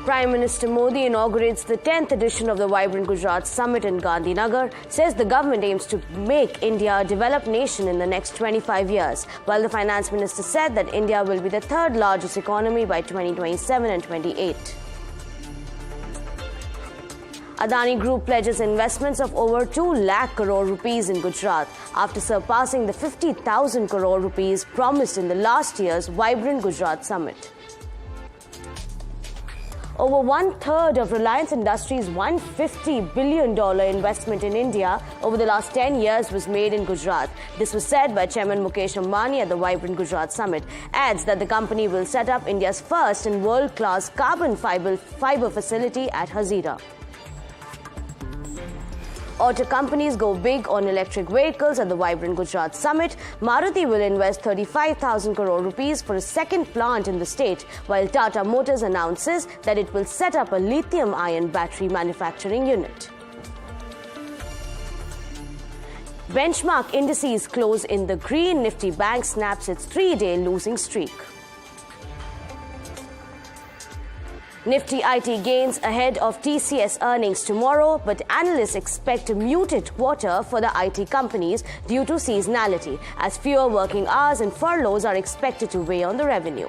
Prime Minister Modi inaugurates the 10th edition of the Vibrant Gujarat Summit in Gandhinagar, says the government aims to make India a developed nation in the next 25 years, while the Finance Minister said that India will be the third largest economy by 2027 and 28. Adani Group pledges investments of over 2 lakh crore rupees in Gujarat after surpassing the 50,000 crore rupees promised in the last year's Vibrant Gujarat Summit. Over one-third of Reliance Industries' $150 billion investment in India over the last 10 years was made in Gujarat. This was said by Chairman Mukesh Ambani at the Vibrant Gujarat Summit. Adds that the company will set up India's first and world-class carbon fiber facility at Hazira. Auto companies go big on electric vehicles at the Vibrant Gujarat Summit. Maruti will invest 35,000 crore rupees for a second plant in the state, while Tata Motors announces that it will set up a lithium-ion battery manufacturing unit. Benchmark indices close in the green. Nifty Bank snaps its 3-day losing streak. Nifty IT gains ahead of TCS earnings tomorrow, but analysts expect a muted quarter for the IT companies due to seasonality, as fewer working hours and furloughs are expected to weigh on the revenue.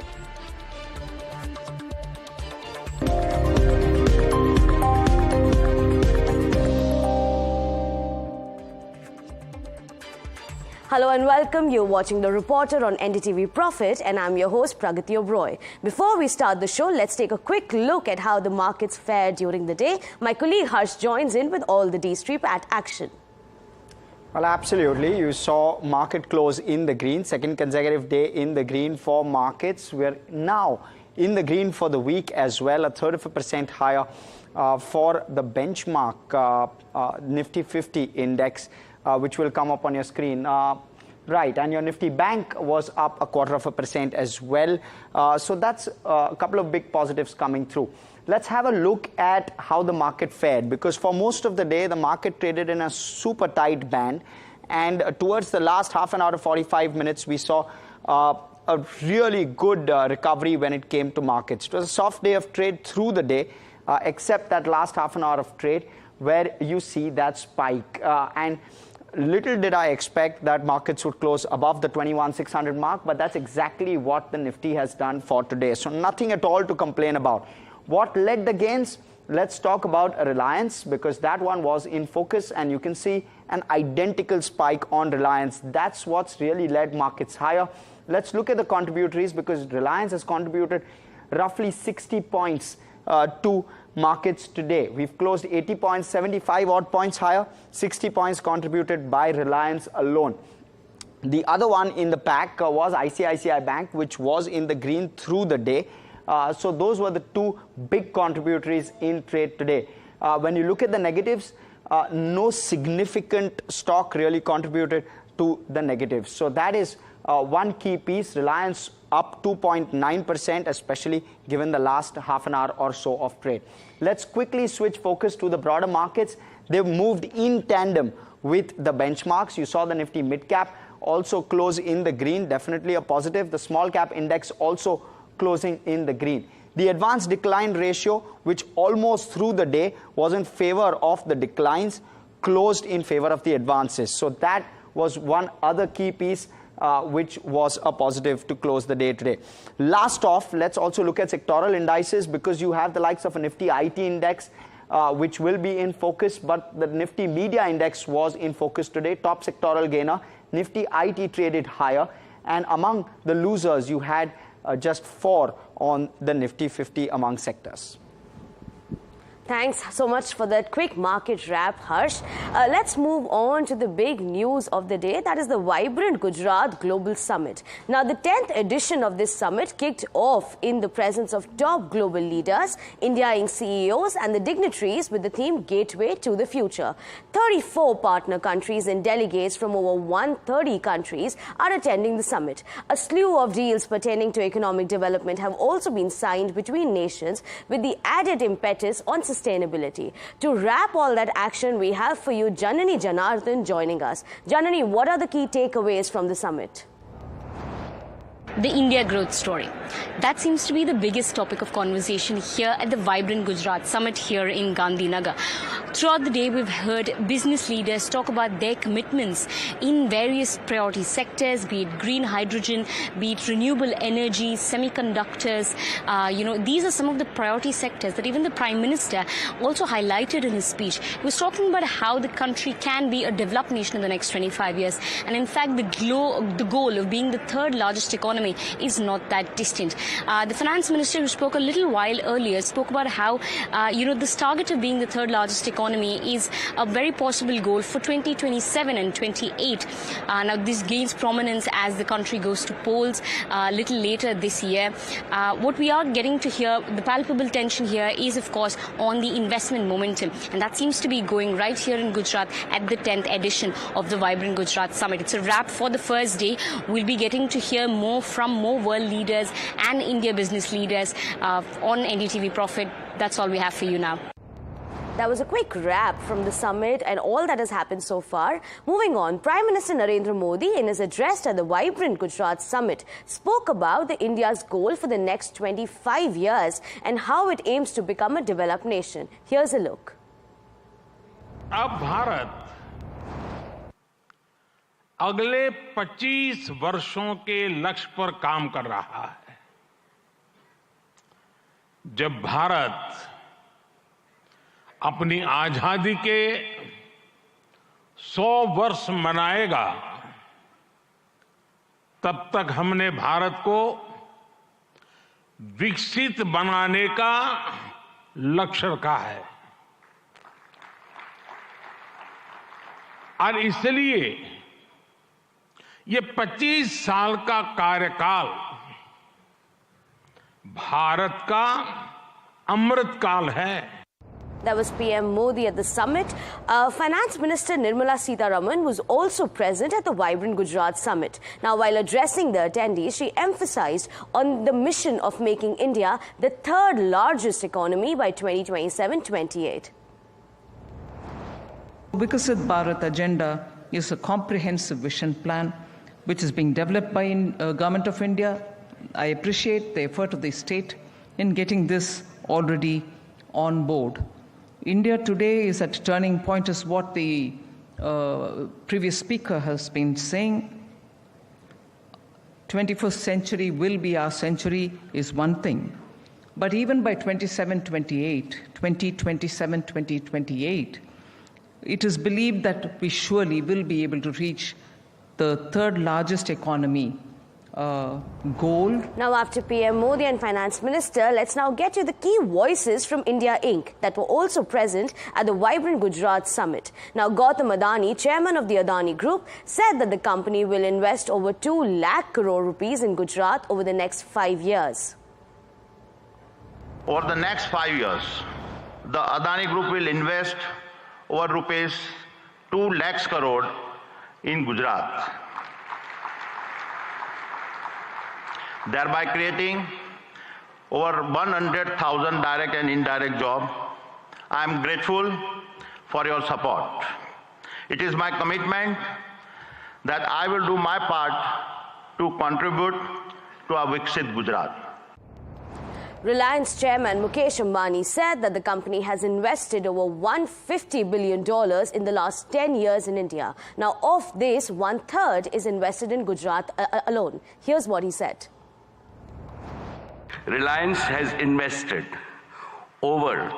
Hello and welcome. You're watching The Reporter on NDTV Profit, and I'm your host, Pragati Oberoi. Before we start the show, let's take a quick look at how the markets fared during the day. My colleague Harsh joins in with all the D-Street at action. Well, absolutely. You saw market close in the green, second consecutive day in the green for markets. We're now in the green for the week as well, a third of a percent higher for the benchmark Nifty 50 index. Which will come up on your screen. Right, and your Nifty Bank was up 0.25% as well. So that's a couple of big positives coming through. Let's have a look at how the market fared, because for most of the day, the market traded in a super tight band. And towards the last half an hour to 45 minutes, we saw a really good recovery when it came to markets. It was a soft day of trade through the day, except that last half an hour of trade where you see that spike. And little did I expect that markets would close above the 21,600 mark, but that's exactly what the Nifty has done for today. So nothing at all to complain about. What led the gains? Let's talk about Reliance, because that one was in focus, and you can see an identical spike on Reliance. That's what's really led markets higher. Let's look at the contributories, because Reliance has contributed roughly 60 points to markets today. We've closed 80 points, 75 odd points higher, 60 points contributed by Reliance alone. The other one in the pack was ICICI Bank, which was in the green through the day. So those were the two big contributories in trade today. When you look at the negatives, no significant stock really contributed to the negatives. So that is one key piece. Reliance up 2.9%, especially given the last half an hour or so of trade. Let's quickly switch focus to the broader markets. They've moved in tandem with the benchmarks. You saw the Nifty mid-cap also close in the green, definitely a positive. The small-cap index also closing in the green. The advanced decline ratio, which almost through the day was in favor of the declines, closed in favor of the advances. So that was one other key piece which was a positive to close the day today. Last off, let's also look at sectoral indices, because you have the likes of a Nifty IT index, which will be in focus, but the Nifty Media Index was in focus today. Top sectoral gainer, Nifty IT traded higher, and among the losers, you had just 4 on the Nifty 50 among sectors. Thanks so much for that quick market wrap, Harsh. Let's move on to the big news of the day, that is the Vibrant Gujarat Global Summit. Now, the 10th edition of this summit kicked off in the presence of top global leaders, India CEOs and the dignitaries with the theme Gateway to the Future. 34 partner countries and delegates from over 130 countries are attending the summit. A slew of deals pertaining to economic development have also been signed between nations, with the added impetus on sustainability. To wrap all that action, we have for you Janani Janardhan joining us. Janani, what are the key takeaways from the summit? The India growth story. That seems to be the biggest topic of conversation here at the vibrant Gujarat Summit here in Gandhinagar. Throughout the day, we've heard business leaders talk about their commitments in various priority sectors, be it green hydrogen, be it renewable energy, semiconductors. These are some of the priority sectors that even the Prime Minister also highlighted in his speech. He was talking about how the country can be a developed nation in the next 25 years. And in fact, the goal of being the third largest economy is not that distant. The finance minister, who spoke a little while earlier, spoke about how this target of being the third largest economy is a very possible goal for 2027 and 28. Now this gains prominence as the country goes to polls a little later this year. What we are getting to hear, the palpable tension here, is of course on the investment momentum, and that seems to be going right here in Gujarat at the 10th edition of the Vibrant Gujarat Summit. It's a wrap for the first day. We'll be getting to hear more from more world leaders and India business leaders on NDTV Profit. That's all we have for you now. That was a quick wrap from the summit and all that has happened so far. Moving on, Prime Minister Narendra Modi, in his address at the Vibrant Gujarat Summit, spoke about India's goal for the next 25 years and how it aims to become a developed nation. Here's a look. अब भारत अगले 25 वर्षों के लक्ष्य पर काम कर रहा है। जब भारत अपनी आजादी के 100 वर्ष मनाएगा, तब तक हमने भारत को विकसित बनाने का लक्ष्य रखा है। और इसलिए ये 25 साल का कार्यकाल भारत का अमृतकाल है। That was PM Modi at the summit. Finance Minister Nirmala Sitharaman was also present at the Vibrant Gujarat Summit. Now, while addressing the attendees, she emphasized on the mission of making India the third largest economy by 2027-28. Vikasit Bharat agenda is a comprehensive vision plan which is being developed by Government of India. I appreciate the effort of the state in getting this already on board. India today is at a turning point, is what the previous speaker has been saying. 21st century will be our century is one thing. But even by 2027-28, it is believed that we surely will be able to reach the third largest economy goal. Now, after PM Modi and Finance Minister, let's now get you the key voices from India Inc. that were also present at the Vibrant Gujarat Summit. Now, Gautam Adani, chairman of the Adani Group, said that the company will invest over 2 lakh crore rupees in Gujarat over the next 5 years. Over the next 5 years, the Adani Group will invest over rupees 2 lakhs crore in Gujarat, thereby creating over 100,000 direct and indirect jobs. I am grateful for your support. It is my commitment that I will do my part to contribute to a Viksit Gujarat. Reliance chairman Mukesh Ambani said that the company has invested over $150 billion in the last 10 years in India. Now, of this, 1/3 is invested in Gujarat alone. Here's what he said. Reliance has invested over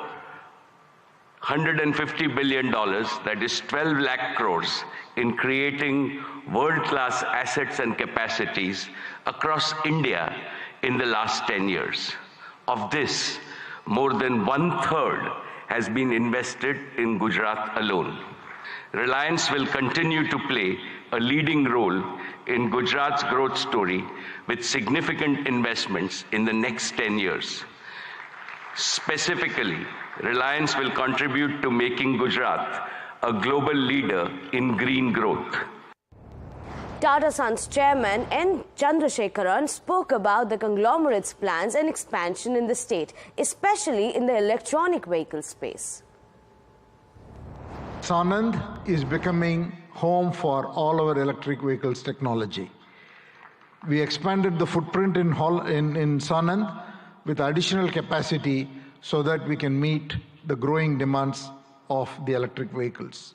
$150 billion, that is 12 lakh crores, in creating world-class assets and capacities across India in the last 10 years. Of this, more than 1/3 has been invested in Gujarat alone. Reliance will continue to play a leading role in Gujarat's growth story with significant investments in the next 10 years. Specifically, Reliance will contribute to making Gujarat a global leader in green growth. Tata Sons chairman N. Chandrasekaran spoke about the conglomerate's plans and expansion in the state, especially in the electronic vehicle space. Sanand is becoming home for all our electric vehicles technology. We expanded the footprint in Sanand with additional capacity so that we can meet the growing demands of the electric vehicles.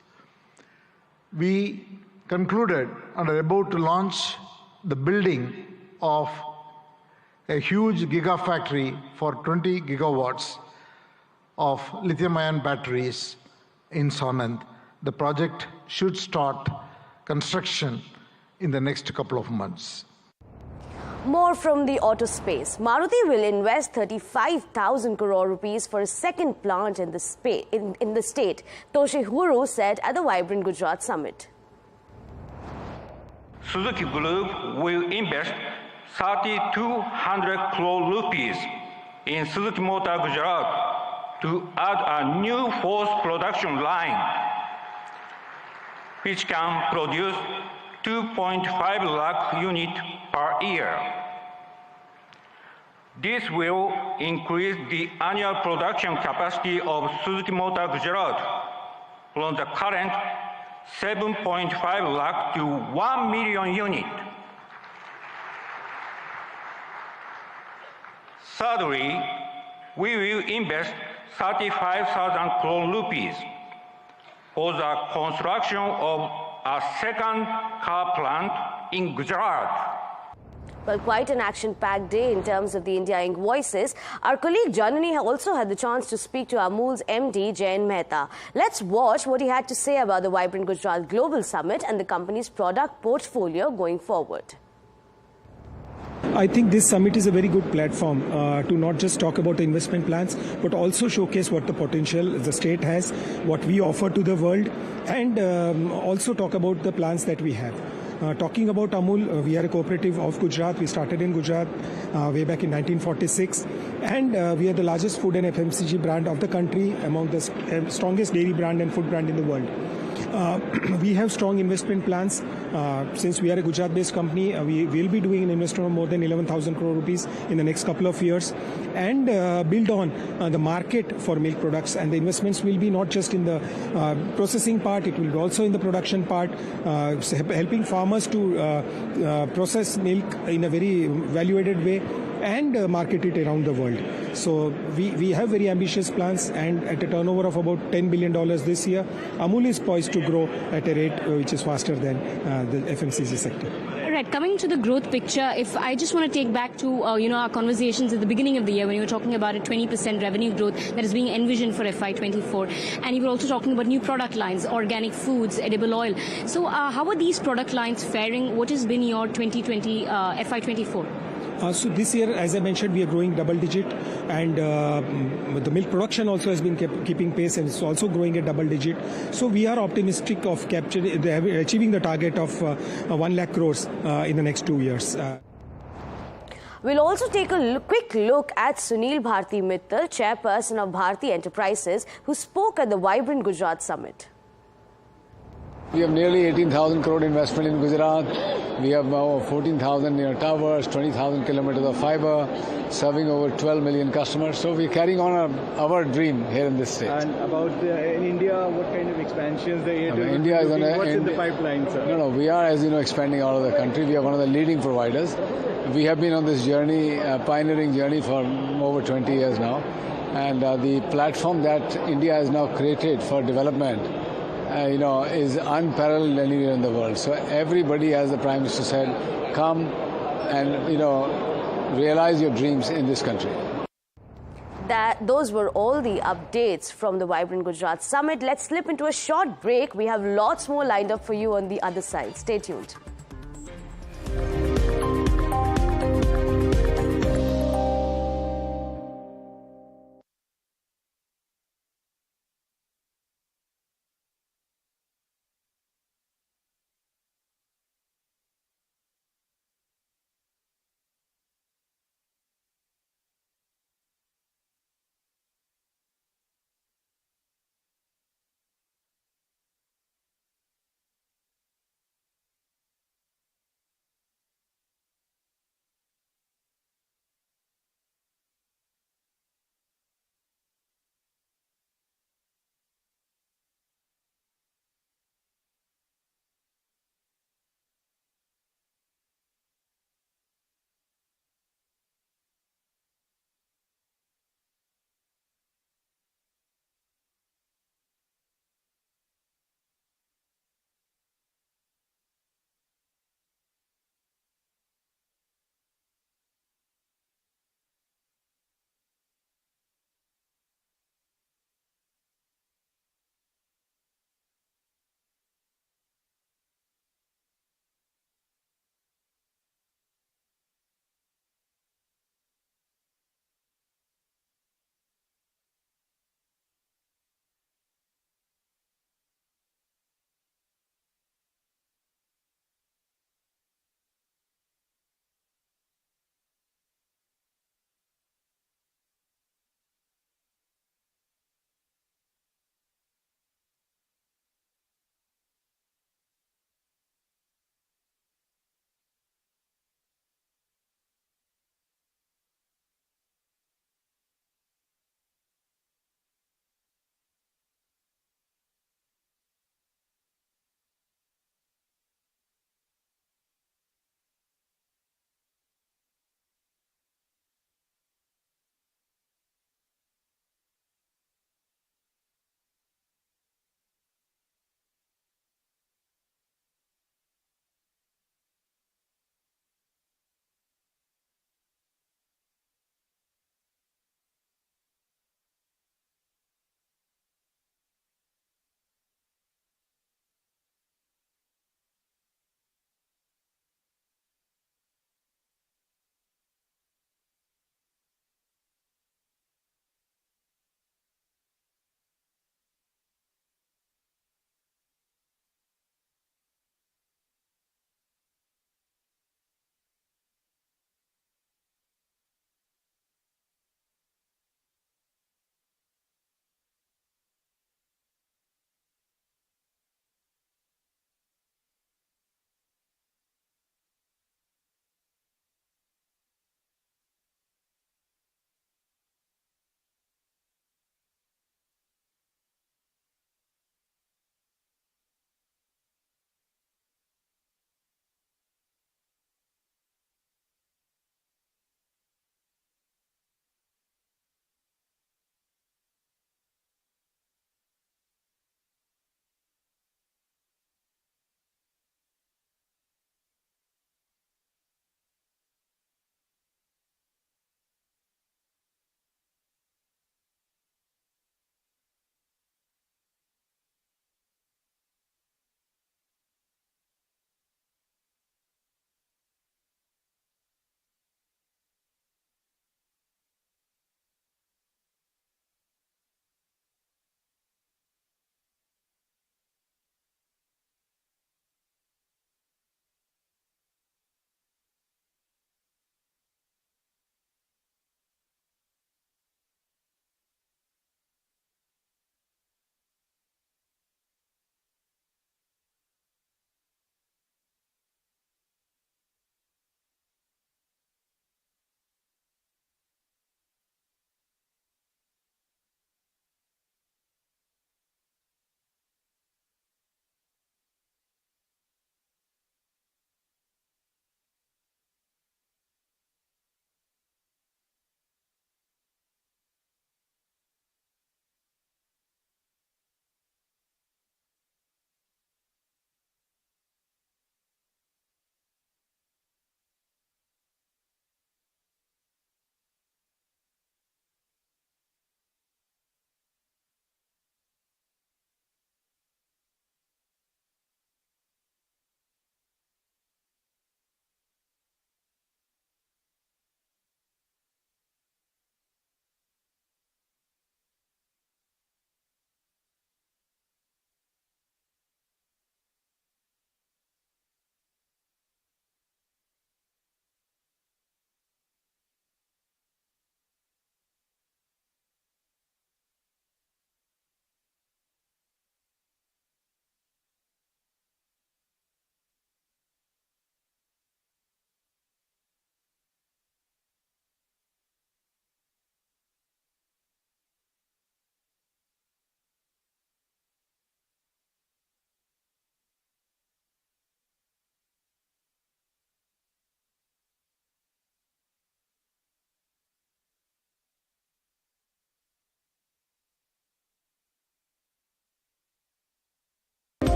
We concluded and are about to launch the building of a huge gigafactory for 20 gigawatts of lithium-ion batteries in Sanand. The project should start construction in the next couple of months. More from the auto space. Maruti will invest 35,000 crore rupees for a second plant in the state, Toshihiro said at the Vibrant Gujarat Summit. Suzuki Group will invest 3,200 crore rupees in Suzuki Motor Gujarat to add a new fourth production line, which can produce 2.5 lakh units per year. This will increase the annual production capacity of Suzuki Motor Gujarat from the current 7.5 lakh to 1 million units. Thirdly, we will invest 35,000 crore rupees for the construction of a second car plant in Gujarat. Well, quite an action-packed day in terms of the India Invoices. Our colleague Janani also had the chance to speak to Amul's MD, Jayan Mehta. Let's watch what he had to say about the Vibrant Gujarat Global Summit and the company's product portfolio going forward. I think this summit is a very good platform to not just talk about the investment plans, but also showcase what the potential the state has, what we offer to the world, and also talk about the plans that we have. Talking about Amul, we are a cooperative of Gujarat. We started in Gujarat way back in 1946, and we are the largest food and FMCG brand of the country, among the strongest dairy brand and food brand in the world. We have strong investment plans. Since we are a Gujarat-based company, we will be doing an investment of more than 11,000 crore rupees in the next couple of years, and build on the market for milk products. And the investments will be not just in the processing part; it will be also in the production part, helping farmers to process milk in a very value-added way and market it around the world. So we have very ambitious plans, and at a turnover of about $10 billion this year, Amul is poised to grow at a rate which is faster than the FMCG sector. Right, coming to the growth picture, if I just want to take back to our conversations at the beginning of the year when you were talking about a 20% revenue growth that is being envisioned for FY24, and you were also talking about new product lines, organic foods, edible oil. So how are these product lines faring? What has been your 2020 FY24? So this year, as I mentioned, we are growing double digit, and the milk production also has been keeping pace, and it's also growing at double digit. So we are optimistic of achieving the target of 1 lakh crores in the next 2 years. We'll also take a quick look at Sunil Bharti Mittal, chairperson of Bharti Enterprises, who spoke at the Vibrant Gujarat Summit. We have nearly 18,000 crore investment in Gujarat. We have now 14,000 towers, 20,000 kilometers of fiber, serving over 12 million customers. So we're carrying on our dream here in this state. And about in India, what kind of expansions the India is on what's in the pipeline, sir? No, we are, as you know, expanding all over the country. We are one of the leading providers. We have been on this journey, pioneering journey for over 20 years now. And the platform that India has now created for development is unparalleled anywhere in the world. So everybody, as the Prime Minister said, come and, realize your dreams in this country. Those were all the updates from the Vibrant Gujarat Summit. Let's slip into a short break. We have lots more lined up for you on the other side. Stay tuned.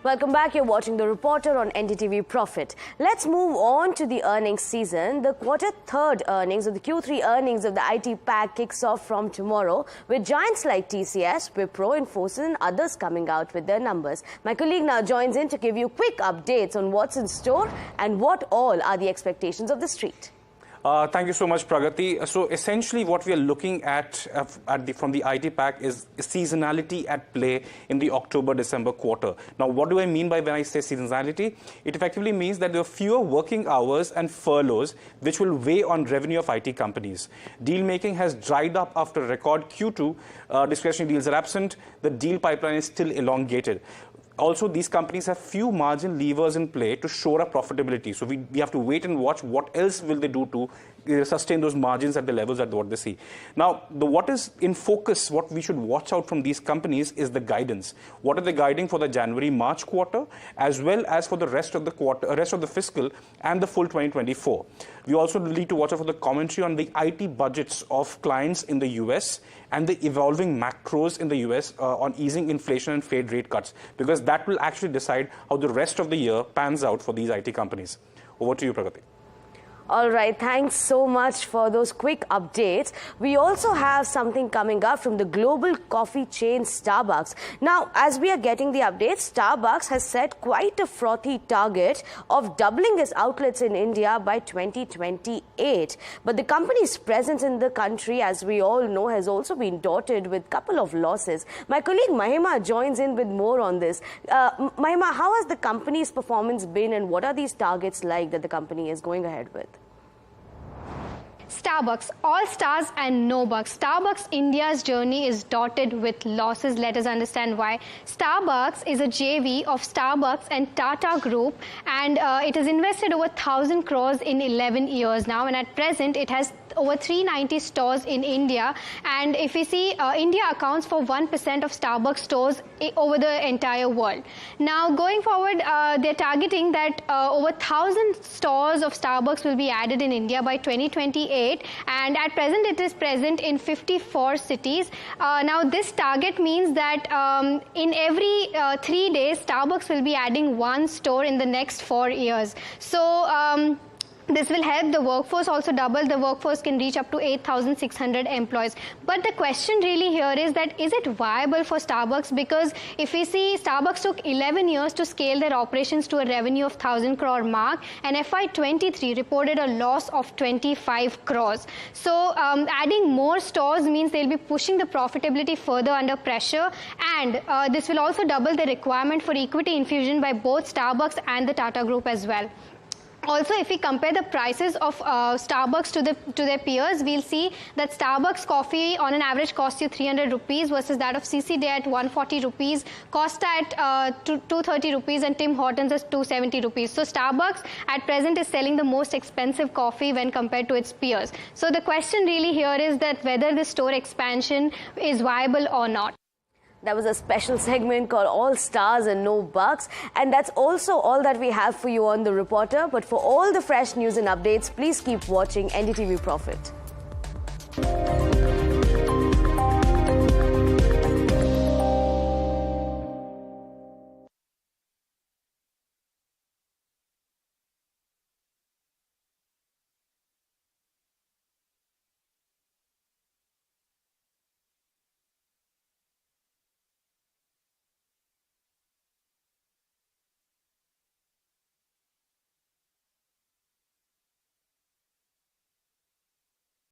Welcome back. You're watching The Reporter on NDTV Profit. Let's move on to the earnings season. The quarter third earnings or the Q3 earnings of the IT pack kicks off from tomorrow with giants like TCS, Wipro, Infosys and others coming out with their numbers. My colleague now joins in to give you quick updates on what's in store and what all are the expectations of the street. Thank you so much, Pragati. So essentially what we are looking at from the IT pack is seasonality at play in the October-December quarter. Now, what do I mean by when I say seasonality? It effectively means that there are fewer working hours and furloughs which will weigh on revenue of IT companies. Deal making has dried up after a record Q2. Discretionary deals are absent. The deal pipeline is still elongated. Also, these companies have few margin levers in play to shore up profitability. So we have to wait and watch what else will they do to sustain those margins at the levels at what they see. Now, what is in focus, what we should watch out from these companies is the guidance. What are they guiding for the January-March quarter, as well as for the rest of the quarter, rest of the fiscal and the full 2024. We also need to watch out for the commentary on the IT budgets of clients in the US and the evolving macros in the US on easing inflation and Fed rate cuts, because that will actually decide how the rest of the year pans out for these IT companies. Over to you, Pragati. All right, thanks so much for those quick updates. We also have something coming up from the global coffee chain Starbucks. Now, as we are getting the updates, Starbucks has set quite a frothy target of doubling its outlets in India by 2028. But the company's presence in the country, as we all know, has also been dotted with a couple of losses. My colleague Mahima joins in with more on this. Mahima, how has the company's performance been and what are these targets like that the company is going ahead with? Starbucks, all stars and no bugs. Starbucks India's journey is dotted with losses. Let us understand why. Starbucks is a JV of Starbucks and Tata Group, and it has invested over 1,000 crores in 11 years now, and at present it has over 390 stores in India. And if we see, India accounts for 1% of Starbucks stores over the entire world. Now, going forward, they're targeting that over 1,000 stores of Starbucks will be added in India by 2028. And at present, it is present in 54 cities. Now, this target means that in every 3 days, Starbucks will be adding one store in the next 4 years. So, this will help the workforce also double. The workforce can reach up to 8,600 employees. But the question really here is that, is it viable for Starbucks? Because if we see, Starbucks took 11 years to scale their operations to a revenue of 1,000 crore mark, and FY23 reported a loss of 25 crores. So adding more stores means they'll be pushing the profitability further under pressure, and this will also double the requirement for equity infusion by both Starbucks and the Tata Group as well. Also, if we compare the prices of Starbucks to their peers, we'll see that Starbucks coffee on an average costs you 300 rupees versus that of CCD at 140 rupees, Costa at 230 rupees, and Tim Hortons is 270 rupees. So Starbucks at present is selling the most expensive coffee when compared to its peers. So the question really here is that whether the store expansion is viable or not. That was a special segment called All Stars and No Bugs. And that's also all that we have for you on The Reporter. But for all the fresh news and updates, please keep watching NDTV Profit.